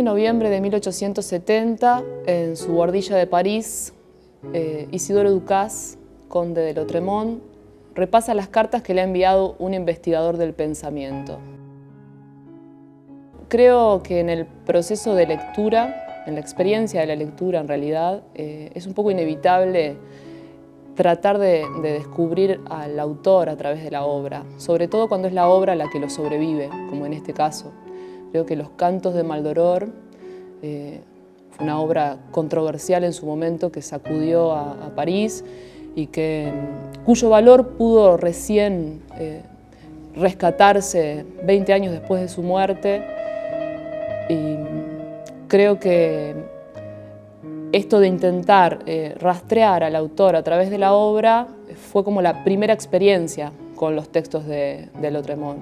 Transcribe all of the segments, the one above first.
de noviembre de 1870, en su guardilla de París, Isidore Ducas, conde de Lautréamont, repasa las cartas que le ha enviado un investigador del pensamiento. Creo que en el proceso de lectura, en la experiencia de la lectura en realidad, es un poco inevitable tratar de descubrir al autor a través de la obra, sobre todo cuando es la obra la que lo sobrevive, como en este caso. Creo que Los Cantos de Maldoror fue una obra controversial en su momento que sacudió a París y cuyo valor pudo recién rescatarse 20 años después de su muerte. Y creo que esto de intentar rastrear al autor a través de la obra fue como la primera experiencia con los textos de Lautréamont.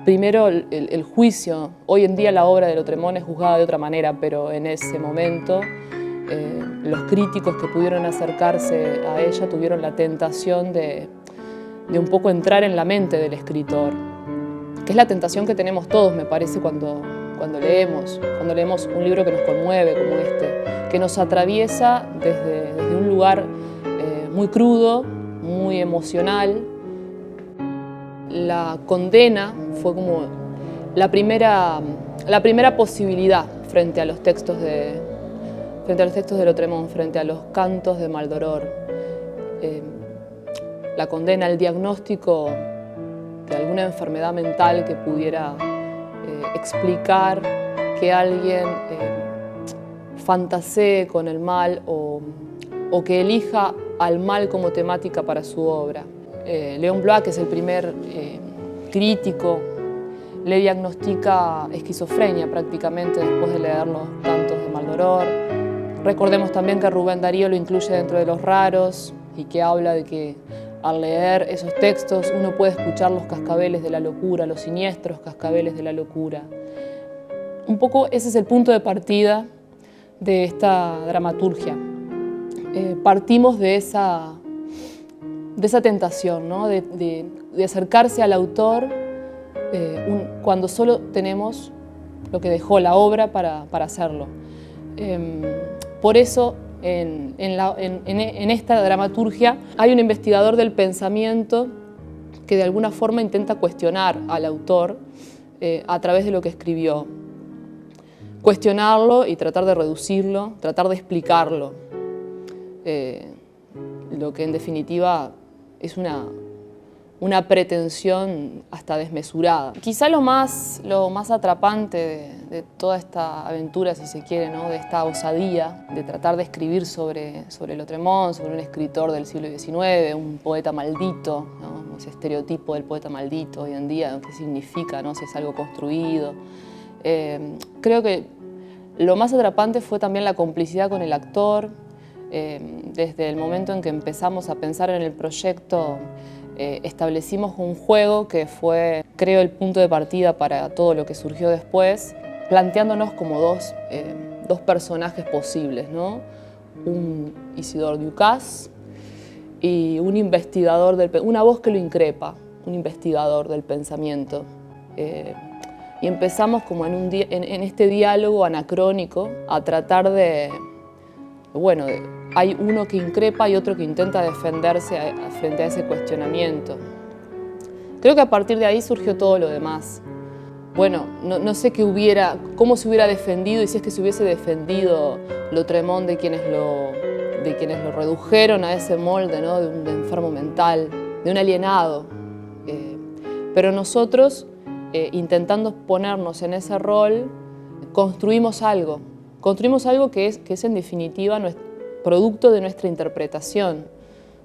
Primero el juicio. Hoy en día la obra de Lautréamont es juzgada de otra manera, pero en ese momento los críticos que pudieron acercarse a ella tuvieron la tentación de un poco entrar en la mente del escritor, que es la tentación que tenemos todos, me parece, cuando leemos un libro que nos conmueve como este, que nos atraviesa desde un lugar muy crudo, muy emocional. La condena fue como la primera posibilidad frente a los textos de Lautréamont, frente a Los Cantos de Maldoror. La condena, el diagnóstico de alguna enfermedad mental que pudiera explicar que alguien fantasee con el mal o que elija al mal como temática para su obra. Léon Bloy, que es el primer crítico, le diagnostica esquizofrenia prácticamente después de leer Los Cantos de Maldoror. Recordemos también que Rubén Darío lo incluye dentro de los raros y que habla de que al leer esos textos uno puede escuchar los cascabeles de la locura, los siniestros cascabeles de la locura. Un poco ese es el punto de partida de esta dramaturgia. Partimos de esa tentación, ¿no? de acercarse al autor cuando solo tenemos lo que dejó la obra para hacerlo. Por eso, en esta dramaturgia hay un investigador del pensamiento que de alguna forma intenta cuestionar al autor a través de lo que escribió. Cuestionarlo y tratar de reducirlo, tratar de explicarlo. Lo que en definitiva es una pretensión hasta desmesurada. Quizá lo más atrapante de toda esta aventura, si se quiere, ¿no? De esta osadía de tratar de escribir sobre Lautréamont, sobre un escritor del siglo XIX, un poeta maldito, ¿no? Ese estereotipo del poeta maldito hoy en día, ¿qué significa, ¿no? Si es algo construido. Creo que lo más atrapante fue también la complicidad con el actor. Desde el momento en que empezamos a pensar en el proyecto, establecimos un juego que fue, creo, el punto de partida para todo lo que surgió después, planteándonos como dos personajes posibles, ¿no? Un Isidore Ducas y un investigador, una voz que lo increpa, un investigador del pensamiento. Y empezamos como en este diálogo anacrónico a tratar hay uno que increpa y otro que intenta defenderse frente a ese cuestionamiento. Creo que a partir de ahí surgió todo lo demás. Bueno, no sé cómo se hubiera defendido y si es que se hubiese defendido Lautréamont de quienes lo redujeron a ese molde, ¿no? De un enfermo mental, de un alienado. Pero nosotros, intentando ponernos en ese rol, construimos algo que es en definitiva producto de nuestra interpretación,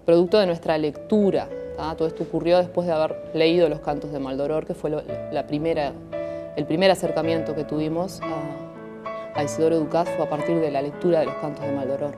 producto de nuestra lectura. Todo esto ocurrió después de haber leído Los Cantos de Maldoror, que fue el primer acercamiento que tuvimos a Isidore Ducas, fue a partir de la lectura de Los Cantos de Maldoror.